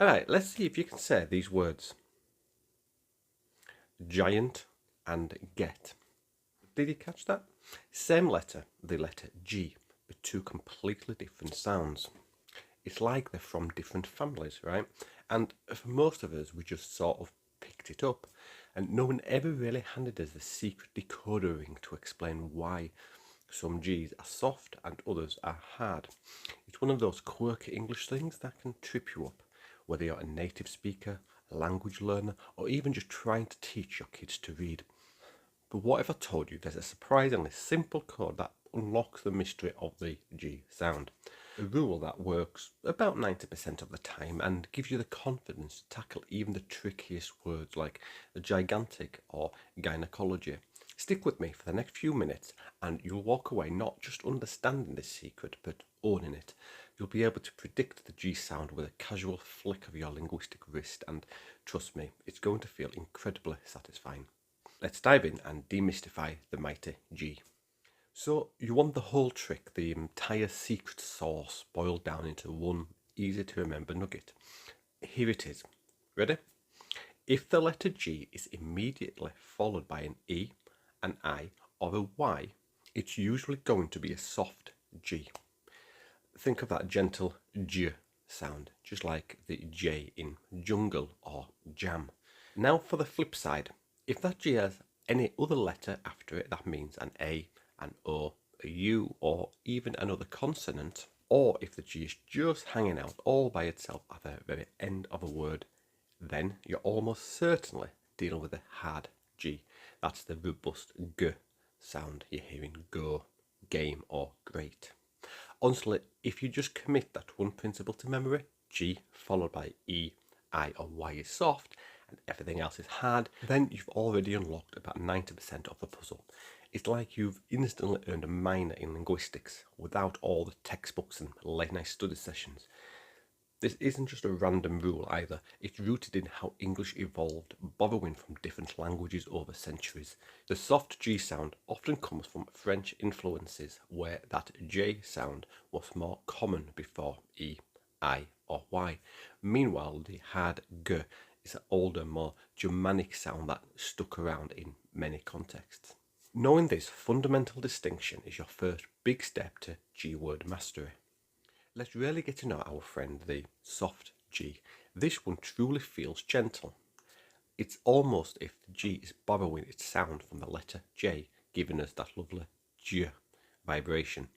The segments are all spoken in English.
Alright, let's see if you can say these words. Giant and get. Did you catch that? Same letter, the letter G, but two completely different sounds. It's like they're from different families, right? And for most of us, we just sort of picked it up. And no one ever really handed us the secret decoder ring to explain why some G's are soft and others are hard. It's one of those quirky English things that can trip you up, whether you're a native speaker, a language learner, or even just trying to teach your kids to read. But what if I told you there's a surprisingly simple code that unlocks the mystery of the G sound? A rule that works about 90% of the time and gives you the confidence to tackle even the trickiest words like gigantic or gynecology. Stick with me for the next few minutes and you'll walk away not just understanding this secret but owning it. You'll be able to predict the G sound with a casual flick of your linguistic wrist, and trust me, it's going to feel incredibly satisfying. Let's dive in and demystify the mighty G. So you want the whole trick, the entire secret sauce boiled down into one easy to remember nugget. Here it is. Ready? If the letter G is immediately followed by an E, an I, or a Y, it's usually going to be a soft G. Think of that gentle J sound, just like the J in jungle or jam. Now for the flip side. If that G has any other letter after it, that means an A, an O, a U, or even another consonant, or if the G is just hanging out all by itself at the very end of a word, then you're almost certainly dealing with a hard G. That's the robust G sound you hear in go, game, or great. Honestly, if you just commit that one principle to memory, G followed by E, I, or Y is soft, and everything else is hard, then you've already unlocked about 90% of the puzzle. It's like you've instantly earned a minor in linguistics without all the textbooks and late night study sessions. This isn't just a random rule either, it's rooted in how English evolved, borrowing from different languages over centuries. The soft G sound often comes from French influences, where that J sound was more common before E, I, or Y. Meanwhile, the hard G is an older, more Germanic sound that stuck around in many contexts. Knowing this fundamental distinction is your first big step to G word mastery. Let's really get to know our friend, the soft G. This one truly feels gentle. It's almost if the G is borrowing its sound from the letter J, giving us that lovely J vibration.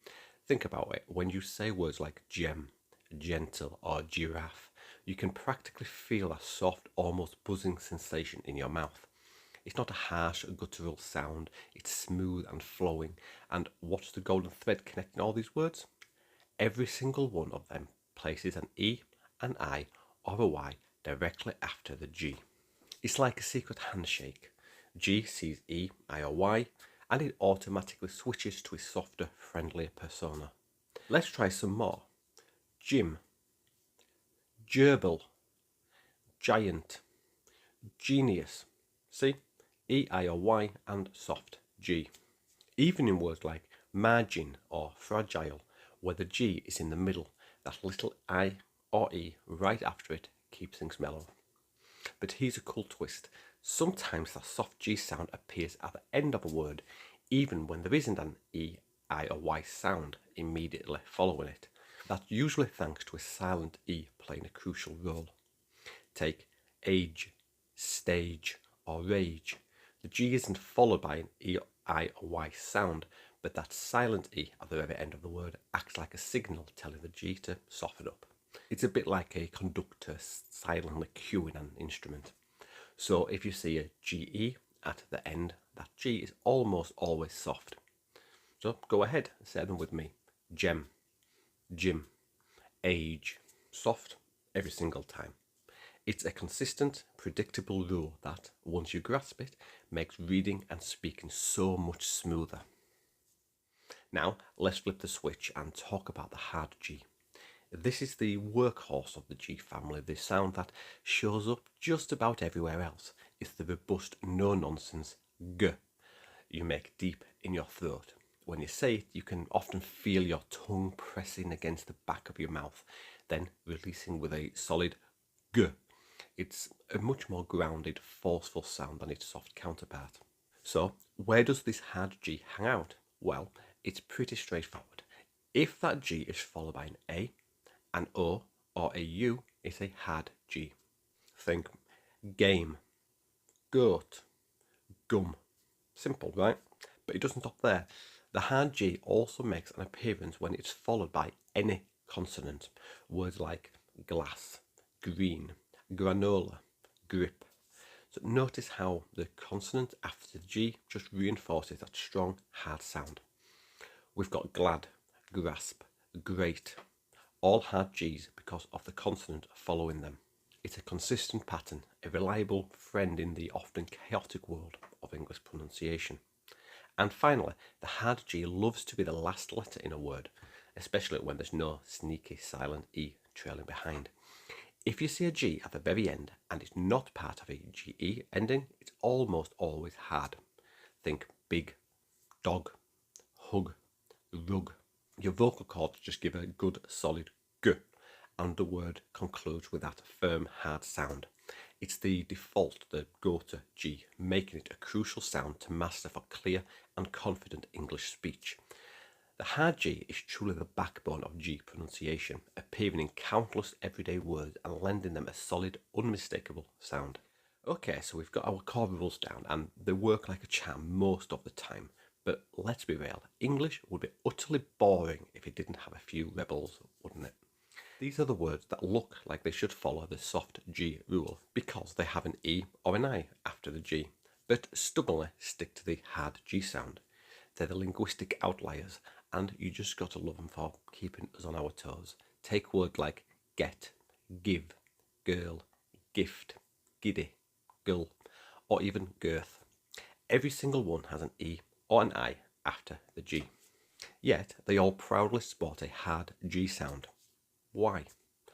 Think about it. When you say words like gem, gentle, or giraffe, you can practically feel a soft, almost buzzing sensation in your mouth. It's not a harsh, guttural sound. It's smooth and flowing. And what's the golden thread connecting all these words? Every single one of them places an E, an I, or a Y directly after the G. It's like a secret handshake. G sees E, I, or Y, and it automatically switches to a softer, friendlier persona. Let's try some more. Gym, gerbil, giant, genius. See? E, I, or Y, and soft G. Even in words like margin or fragile, where the G is in the middle, that little I or E right after it keeps things mellow. But here's a cool twist. Sometimes that soft G sound appears at the end of a word, even when there isn't an E, I, or Y sound immediately following it. That's usually thanks to a silent E playing a crucial role. Take age, stage, or rage. The G isn't followed by an E, I, or Y sound, but that silent E at the very end of the word acts like a signal telling the G to soften up. It's a bit like a conductor silently cueing an instrument. So if you see a GE at the end, that G is almost always soft. So go ahead, say them with me. Gem, gym, age, soft every single time. It's a consistent, predictable rule that, once you grasp it, makes reading and speaking so much smoother. Now, let's flip the switch and talk about the hard G. This is the workhorse of the G family, the sound that shows up just about everywhere else. It's the robust, no-nonsense G you make deep in your throat. When you say it, you can often feel your tongue pressing against the back of your mouth, then releasing with a solid G. It's a much more grounded, forceful sound than its soft counterpart. So, where does this hard G hang out? Well, it's pretty straightforward. If that G is followed by an A, an O, or a U, it's a hard G. Think game, goat, gum. Simple, right? But it doesn't stop there. The hard G also makes an appearance when it's followed by any consonant. Words like glass, green, granola, grip. So notice how the consonant after the G just reinforces that strong, hard sound. We've got glad, grasp, great, all hard Gs because of the consonant following them. It's a consistent pattern, a reliable friend in the often chaotic world of English pronunciation. And finally, the hard G loves to be the last letter in a word, especially when there's no sneaky silent E trailing behind. If you see a G at the very end and it's not part of a GE ending, it's almost always hard. Think big, dog, hug, rug. Your vocal cords just give a good solid G, and the word concludes with that firm, hard sound. It's the default, the go-to G, making it a crucial sound to master for clear and confident English speech. The hard G is truly the backbone of G pronunciation, appearing in countless everyday words and lending them a solid, unmistakable sound. Okay, so we've got our core rules down, and they work like a charm most of the time. But let's be real, English would be utterly boring if it didn't have a few rebels, wouldn't it? These are the words that look like they should follow the soft G rule because they have an E or an I after the G, but stubbornly stick to the hard G sound. They're the linguistic outliers, and you just got to love them for keeping us on our toes. Take words like get, give, girl, gift, giddy, gull, or even girth. Every single one has an E or an I after the G. Yet they all proudly sport a hard G sound. Why?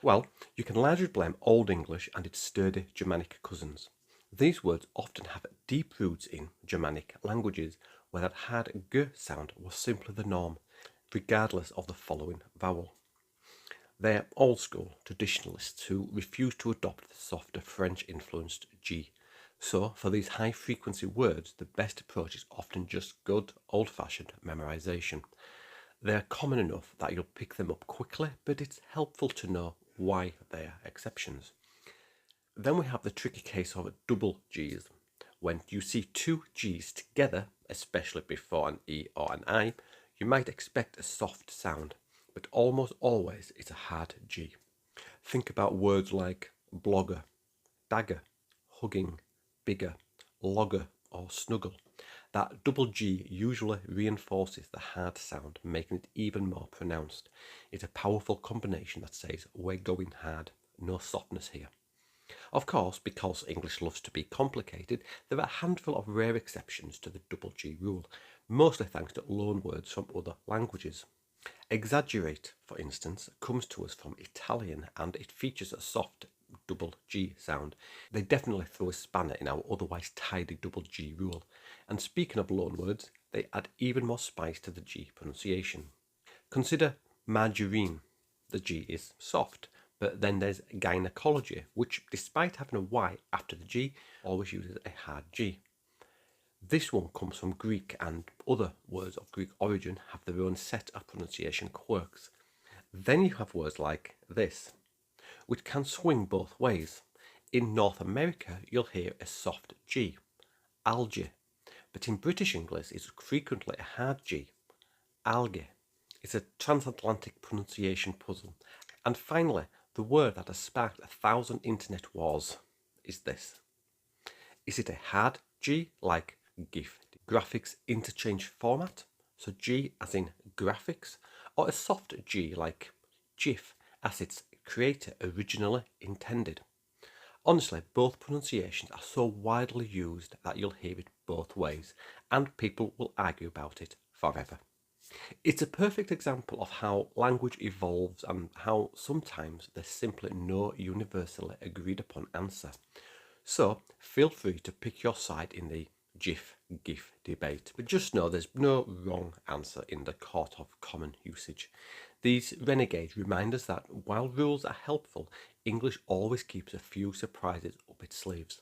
Well, you can largely blame Old English and its sturdy Germanic cousins. These words often have deep roots in Germanic languages where that hard G sound was simply the norm, regardless of the following vowel. They're old school traditionalists who refuse to adopt the softer French-influenced G. So, for these high-frequency words, the best approach is often just good, old-fashioned memorization. They're common enough that you'll pick them up quickly, but it's helpful to know why they're exceptions. Then we have the tricky case of double Gs. When you see two Gs together, especially before an E or an I, you might expect a soft sound, but almost always it's a hard G. Think about words like blogger, dagger, hugging, bigger, logger, or snuggle. That double G usually reinforces the hard sound, making it even more pronounced. It's a powerful combination that says, we're going hard, no softness here. Of course, because English loves to be complicated, there are a handful of rare exceptions to the double G rule, mostly thanks to loanwords from other languages. Exaggerate, for instance, comes to us from Italian and it features a soft double G sound. They definitely throw a spanner in our otherwise tidy double G rule. And speaking of loanwords, they add even more spice to the G pronunciation. Consider margarine. The G is soft, but then there's gynecology, which, despite having a Y after the G, always uses a hard G. This one comes from Greek, and other words of Greek origin have their own set of pronunciation quirks. Then you have words like this, which can swing both ways. In North America, you'll hear a soft G, algae, but in British English, it's frequently a hard G, algae. It's a transatlantic pronunciation puzzle. And finally, the word that has sparked 1,000 internet wars is this. Is it a hard G like GIF, graphics interchange format, so G as in graphics, or a soft G like GIF as its creator originally intended? Honestly, both pronunciations are so widely used that you'll hear it both ways, and people will argue about it forever. It's a perfect example of how language evolves and how sometimes there's simply no universally agreed upon answer. So feel free to pick your side in the GIF debate, but just know there's no wrong answer in the court of common usage. These renegades remind us that while rules are helpful, English always keeps a few surprises up its sleeves.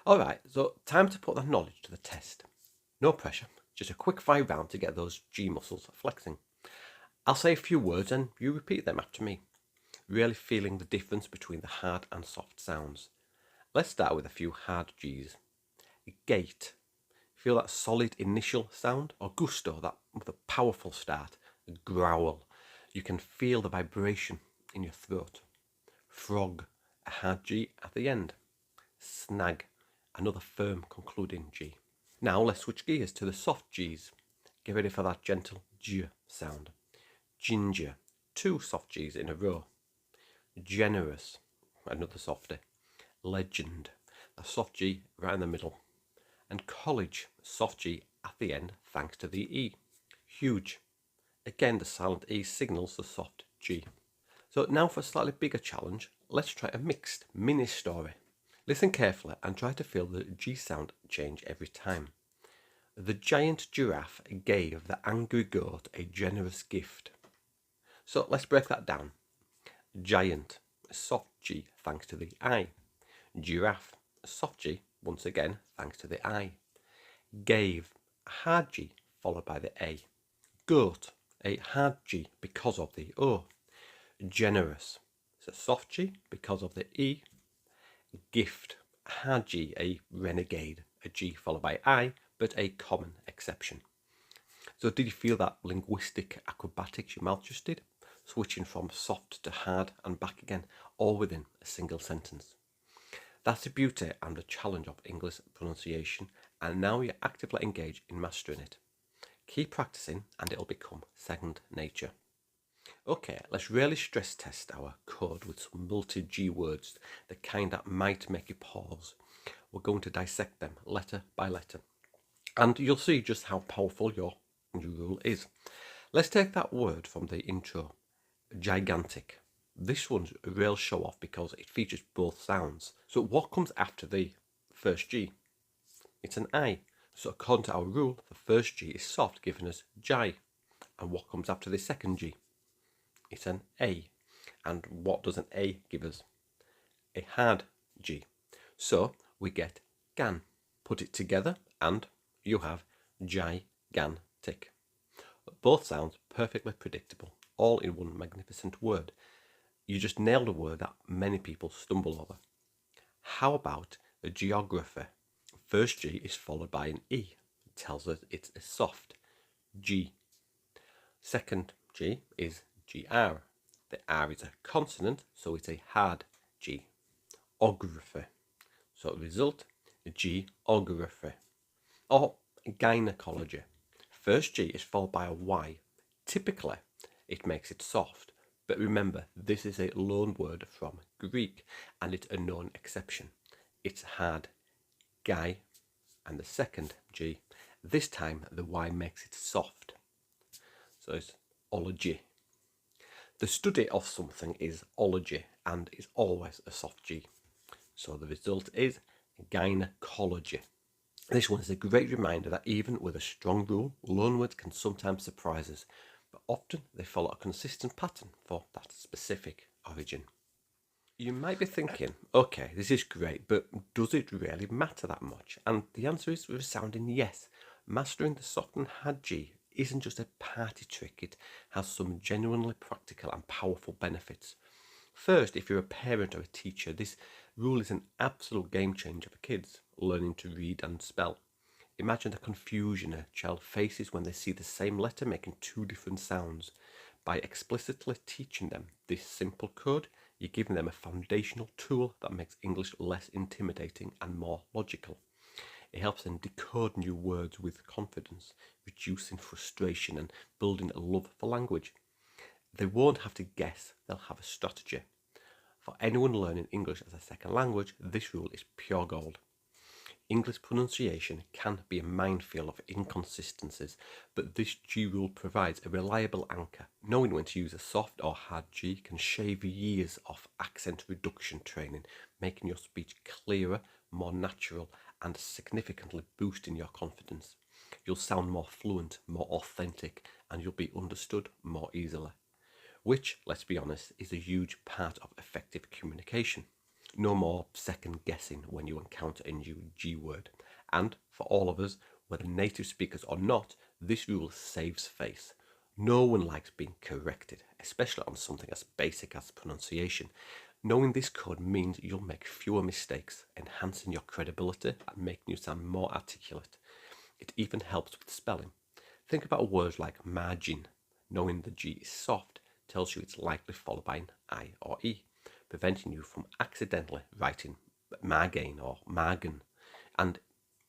Alright, so time to put that knowledge to the test. No pressure, just a quick 5 round to get those G muscles flexing. I'll say a few words and you repeat them after me, really feeling the difference between the hard and soft sounds. Let's start with a few hard G's. Gate. Feel that solid initial sound? Or gusto, that with a powerful start. Growl. You can feel the vibration in your throat. Frog. A hard G at the end. Snag. Another firm concluding G. Now let's switch gears to the soft G's. Get ready for that gentle J sound. Ginger. 2 soft G's in a row. Generous. Another softy. Legend. A soft G right in the middle. And college. Soft G at the end thanks to the E. Huge. Again, the silent E signals the soft G. So now for a slightly bigger challenge, let's try a mixed mini story. Listen carefully and try to feel the G sound change every time. The giant giraffe gave the angry goat a generous gift. So let's break that down. Giant, soft G thanks to the I. Giraffe, soft G once again thanks to the I. Gave, hard G followed by the A. Goat, a hard G because of the O. Generous, it's a soft G because of the E. Gift, hard G, a renegade, a G followed by I, but a common exception. So did you feel that linguistic acrobatics your mouth just did? Switching from soft to hard and back again, all within a single sentence. That's the beauty and the challenge of English pronunciation, and now you're actively engaged in mastering it. Keep practicing and it'll become second nature. Okay, let's really stress test our code with some multi-G words, the kind that might make you pause. We're going to dissect them letter by letter, and you'll see just how powerful your new rule is. Let's take that word from the intro, gigantic. This one's a real show off because it features both sounds. So what comes after the first G? It's an I. So according to our rule, the first G is soft, giving us gi. And what comes after the second G? It's an A. And what does an A give us? A hard G. So we get gan. Put it together and you have gigantic. Both sounds perfectly predictable, all in one magnificent word. You just nailed a word that many people stumble over. How about a geography? First G is followed by an E. It tells us it's a soft G. Second G is GR. The R is a consonant, so it's a hard G. Ography. So result, geography. Or gynecology. First G is followed by a Y. Typically, it makes it soft. But remember, this is a loan word from Greek, and it's a known exception. It's hard, guy, and the second G. This time, the Y makes it soft. So it's ology. The study of something is ology, and is always a soft G. So the result is gynecology. This one is a great reminder that even with a strong rule, loanwords can sometimes surprise us, but often they follow a consistent pattern for that specific origin. You might be thinking, okay, this is great, but does it really matter that much? And the answer is a resounding yes. Mastering the soft and hard G isn't just a party trick, it has some genuinely practical and powerful benefits. First, if you're a parent or a teacher, this rule is an absolute game changer for kids learning to read and spell. Imagine the confusion a child faces when they see the same letter making 2 different sounds. By explicitly teaching them this simple code, you're giving them a foundational tool that makes English less intimidating and more logical. It helps them decode new words with confidence, reducing frustration and building a love for language. They won't have to guess, they'll have a strategy. For anyone learning English as a second language, this rule is pure gold. English pronunciation can be a minefield of inconsistencies, but this G rule provides a reliable anchor. Knowing when to use a soft or hard G can shave years off accent reduction training, making your speech clearer, more natural, and significantly boosting your confidence. You'll sound more fluent, more authentic, and you'll be understood more easily. which, let's be honest, is a huge part of effective communication. No more second guessing when you encounter a new G word. And for all of us, whether native speakers or not, this rule saves face. No one likes being corrected, especially on something as basic as pronunciation. Knowing this code means you'll make fewer mistakes, enhancing your credibility and making you sound more articulate. It even helps with spelling. Think about words like margin. Knowing the G is soft tells you it's likely followed by an I or E, preventing you from accidentally writing margain or margan. And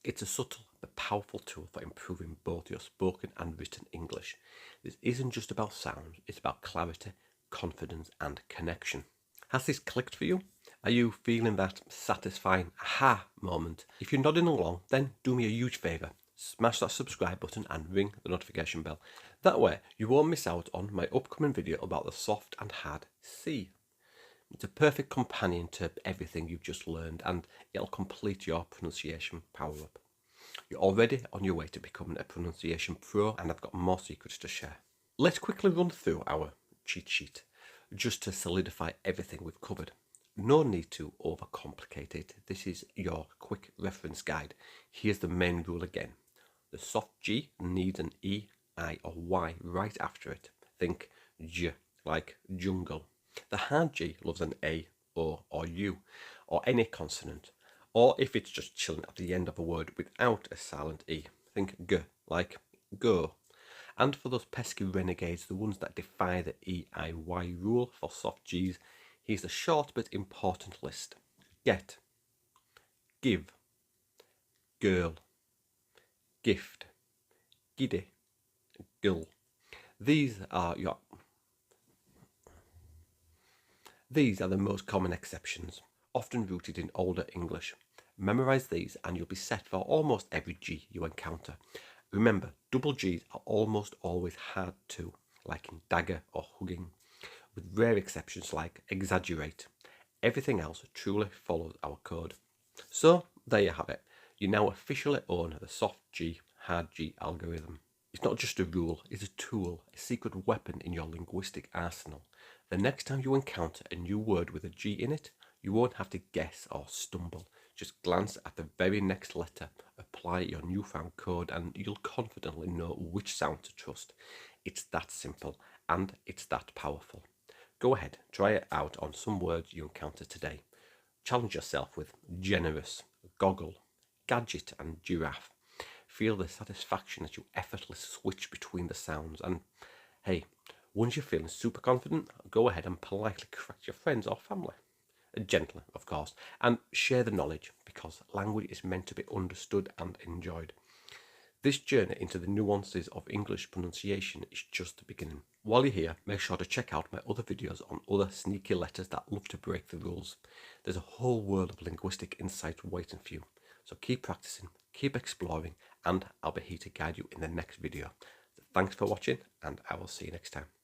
it's a subtle but powerful tool for improving both your spoken and written English. This isn't just about sound, it's about clarity, confidence, and connection. Has this clicked for you? Are you feeling that satisfying aha moment? If you're nodding along, then do me a huge favour. Smash that subscribe button and ring the notification bell. That way you won't miss out on my upcoming video about the soft and hard C. It's a perfect companion to everything you've just learned, and it'll complete your pronunciation power up. You're already on your way to becoming a pronunciation pro, and I've got more secrets to share. Let's quickly run through our cheat sheet, just to solidify everything we've covered. No need to overcomplicate it. This is your quick reference guide. Here's the main rule again. The soft G needs an E, I or Y right after it. Think J, like jungle. The hard G loves an A, O or U, or any consonant. Or if it's just chilling at the end of a word without a silent E, think G, like go. And for those pesky renegades, the ones that defy the E-I-Y rule for soft Gs, here's a short but important list. Get, give, girl, gift, giddy, gull. These are the most common exceptions, often rooted in older English. Memorize these and you'll be set for almost every G you encounter. Remember, double Gs are almost always hard too, like in dagger or hugging, with rare exceptions like exaggerate. Everything else truly follows our code. So there you have it. You now officially own the soft G, hard G algorithm. It's not just a rule, it's a tool, a secret weapon in your linguistic arsenal. The next time you encounter a new word with a G in it, you won't have to guess or stumble. Just glance at the very next letter, apply your newfound code, and you'll confidently know which sound to trust. It's that simple, and it's that powerful. Go ahead, try it out on some words you encounter today. Challenge yourself with generous, goggle, gadget, and giraffe. Feel the satisfaction as you effortlessly switch between the sounds. And hey, once you're feeling super confident, go ahead and politely correct your friends or family. Gently, of course, and share the knowledge, because language is meant to be understood and enjoyed. This journey into the nuances of English pronunciation is just the beginning. While you're here, make sure to check out my other videos on other sneaky letters that love to break the rules. There's a whole world of linguistic insight waiting for you. So keep practicing, keep exploring, and I'll be here to guide you in the next video. So thanks for watching, and I will see you next time.